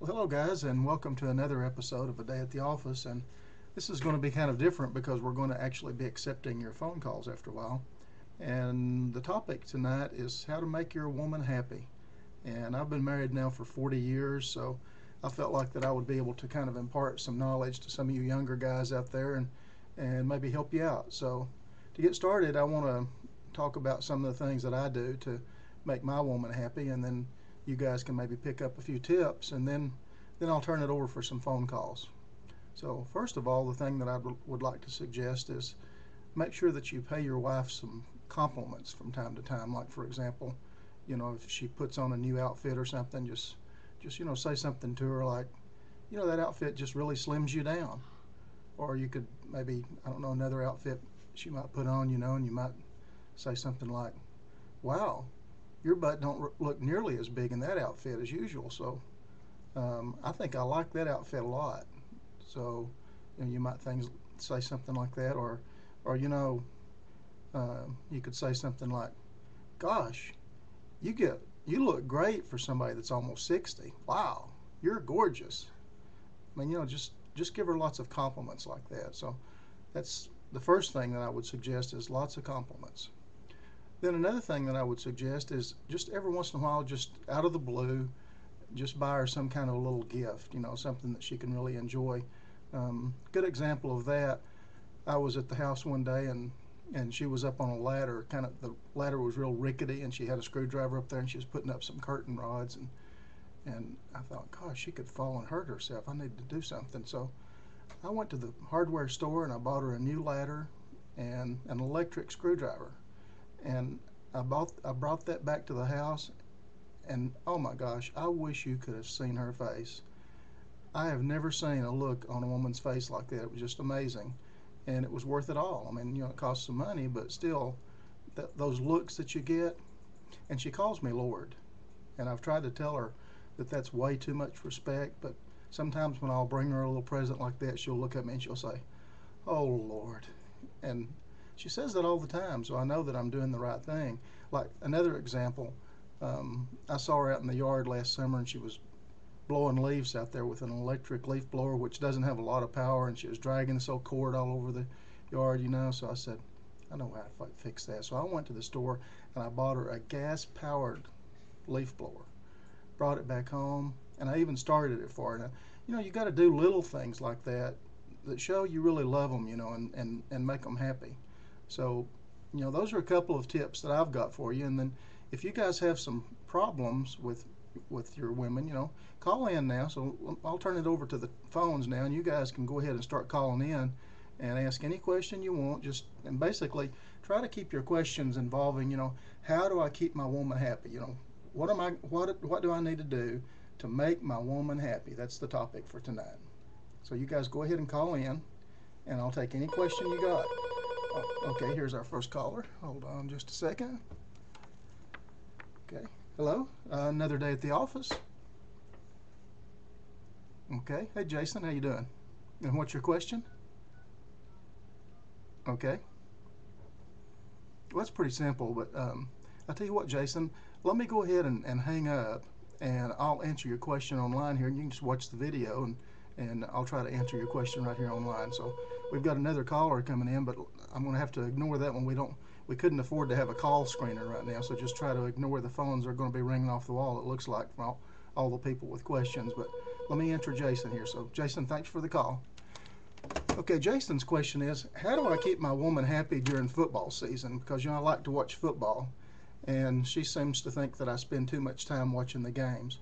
Well, hello guys, and welcome to another episode of A Day at the Office. And this is going to be kind of different because we're going to actually be accepting your phone calls after a while. And the topic tonight is how to make your woman happy. And I've been married now for 40 years, so I felt like that I would be able to kind of impart some knowledge to some of you younger guys out there and maybe help you out. So to get started, I want to talk about some of the things that I do to make my woman happy, and then you guys can maybe pick up a few tips, and then I'll turn it over for some phone calls. So first of all, the thing that I would like to suggest is make sure that you pay your wife some compliments from time to time. Like, for example, if she puts on a new outfit or something, just say something to her like, that outfit just really slims you down. Or you could maybe, I don't know, another outfit she might put on, and you might say something like, wow, your butt don't look nearly as big in that outfit as usual, so I think I like that outfit a lot. So you might say something like that, or you could say something like, gosh, you look great for somebody that's almost 60. Wow, you're gorgeous. I mean, just give her lots of compliments like that. So that's the first thing that I would suggest, is lots of compliments. Then another thing that I would suggest is just every once in a while, just out of the blue, just buy her some kind of a little gift, something that she can really enjoy. Good example of that, I was at the house one day, and she was up on a ladder. The ladder was real rickety, and she had a screwdriver up there, and she was putting up some curtain rods, and I thought, gosh, she could fall and hurt herself. I need to do something. So I went to the hardware store and I bought her a new ladder and an electric screwdriver. And I brought that back to the house, and oh my gosh, I wish you could have seen her face. I have never seen a look on a woman's face like that. It was just amazing, and it was worth it all. I mean, it costs some money, but still, those looks that you get. And she calls me Lord, and I've tried to tell her that that's way too much respect, but sometimes when I'll bring her a little present like that, she'll look at me and she'll say, oh Lord. And she says that all the time, so I know that I'm doing the right thing. Like another example, I saw her out in the yard last summer, and she was blowing leaves out there with an electric leaf blower, which doesn't have a lot of power, and she was dragging this old cord all over the yard, So I said, I know how to fix that. So I went to the store and I bought her a gas-powered leaf blower. Brought it back home, and I even started it for her. Now, you got to do little things like that show you really love them, and make them happy. So, those are a couple of tips that I've got for you. And then if you guys have some problems with your women, call in now. So I'll turn it over to the phones now, and you guys can go ahead and start calling in and ask any question you want. And basically try to keep your questions involving, how do I keep my woman happy? What do I need to do to make my woman happy? That's the topic for tonight. So you guys go ahead and call in, and I'll take any question you got. Okay, here's our first caller. Hold on just a second. Okay, hello, another day at the office. Okay, hey Jason, how you doing? And what's your question? Okay, well, that's pretty simple, but I'll tell you what, Jason, let me go ahead and hang up, and I'll answer your question online here, and you can just watch the video, and I'll try to answer your question right here online. So we've got another caller coming in, but I'm going to have to ignore that one. We couldn't afford to have a call screener right now, so just try to ignore the phones. They're going to be ringing off the wall, it looks like, from all the people with questions. But let me enter Jason here. So Jason, thanks for the call. Okay, Jason's question is, how do I keep my woman happy during football season? Because I like to watch football, and she seems to think that I spend too much time watching the games.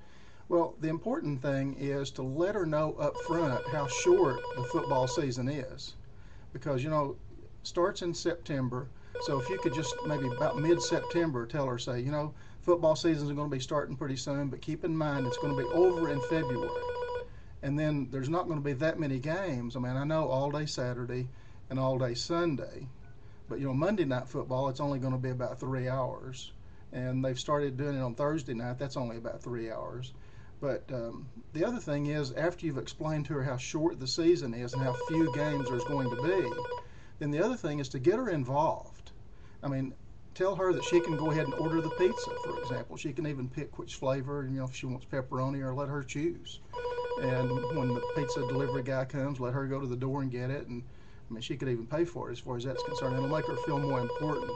Well, the important thing is to let her know up front how short the football season is, because starts in September. So if you could just maybe about mid-September tell her, say, football season is going to be starting pretty soon, but keep in mind it's going to be over in February, and then there's not going to be that many games. I mean, I know all day Saturday and all day Sunday, but Monday night football, it's only going to be about 3 hours, and they've started doing it on Thursday night. That's only about 3 hours. But the other thing is, after you've explained to her how short the season is and how few games there's going to be, then the other thing is to get her involved. I mean, tell her that she can go ahead and order the pizza, for example. She can even pick which flavor, if she wants pepperoni, or let her choose. And when the pizza delivery guy comes, let her go to the door and get it. And I mean, she could even pay for it as far as that's concerned. It'll make her feel more important.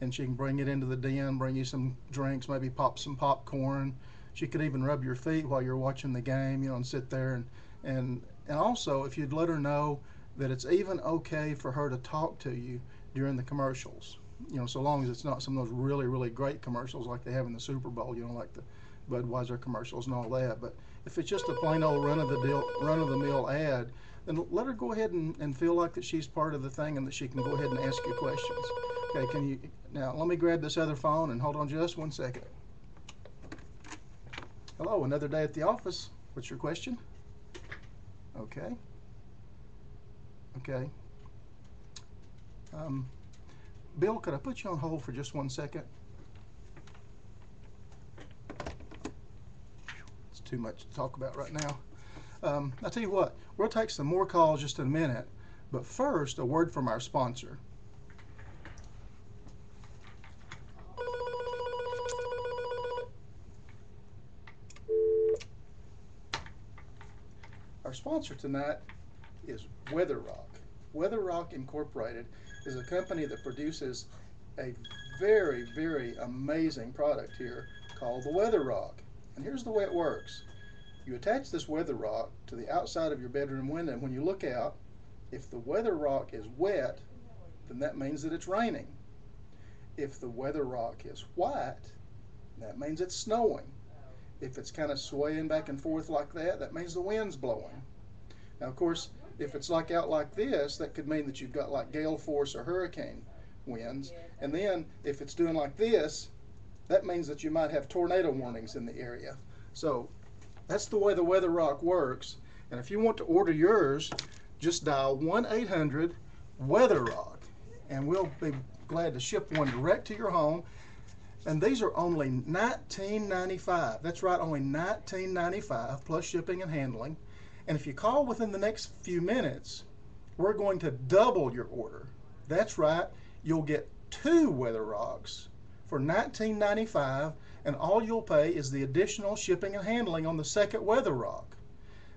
And she can bring it into the den, bring you some drinks, maybe pop some popcorn. She could even rub your feet while you're watching the game, you know, and sit there. And also, if you'd let her know that it's even okay for her to talk to you during the commercials, you know, so long as it's not some of those really, really great commercials like they have in the Super Bowl, you know, like the Budweiser commercials and all that. But if it's just a plain old run of the mill ad, then let her go ahead and feel like that she's part of the thing and that she can go ahead and ask you questions. Okay, now let me grab this other phone and hold on just 1 second. Hello, another day at the office. What's your question? Okay. Okay. Bill, could I put you on hold for just 1 second? It's too much to talk about right now. I'll tell you what, we'll take some more calls just in a minute, but first, a word from our sponsor. Our sponsor tonight is WeatherRock. WeatherRock Incorporated is a company that produces a very, very amazing product here called the WeatherRock. And here's the way it works. You attach this WeatherRock to the outside of your bedroom window, and when you look out, if the WeatherRock is wet, then that means that it's raining. If the WeatherRock is white, that means it's snowing. If it's kind of swaying back and forth like that, that means the wind's blowing. Now, of course, if it's like out like this, that could mean that you've got like gale force or hurricane winds. And then if it's doing like this, that means that you might have tornado warnings in the area. So that's the way the WeatherRock works. And if you want to order yours, just dial 1-800-WeatherRock, and we'll be glad to ship one direct to your home. And these are only $19.95. That's right, only $19.95 plus shipping and handling. And if you call within the next few minutes, we're going to double your order. That's right, you'll get 2 WeatherRocks for $19.95, and all you'll pay is the additional shipping and handling on the second WeatherRock.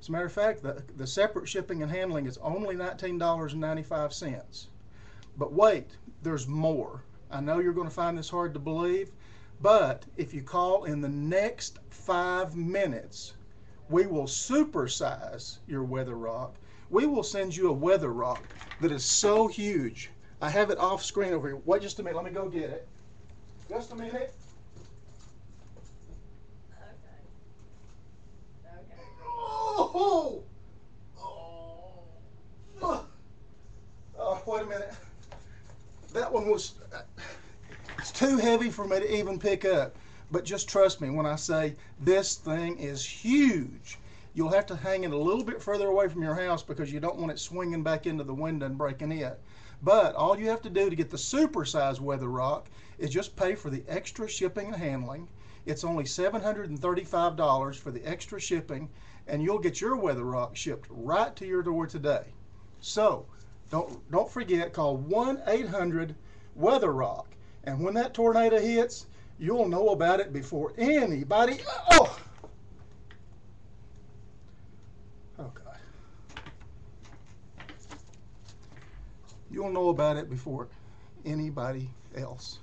As a matter of fact, the separate shipping and handling is only $19.95. But wait, there's more. I know you're going to find this hard to believe, but if you call in the next 5 minutes, we will supersize your WeatherRock. We will send you a WeatherRock that is so huge. I have it off screen over here. Wait just a minute. Let me go get it. Just a minute. Okay. Oh! Wait a minute. That one was, it's too heavy for me to even pick up. But just trust me when I say this thing is huge. You'll have to hang it a little bit further away from your house because you don't want it swinging back into the window and breaking it. But all you have to do to get the supersized WeatherRock is just pay for the extra shipping and handling. It's only $735 for the extra shipping, and you'll get your WeatherRock shipped right to your door today. So don't forget, call 1-800-WeatherRock, and when that tornado hits, you'll know about it before anybody. Oh God. You'll know about it before anybody else.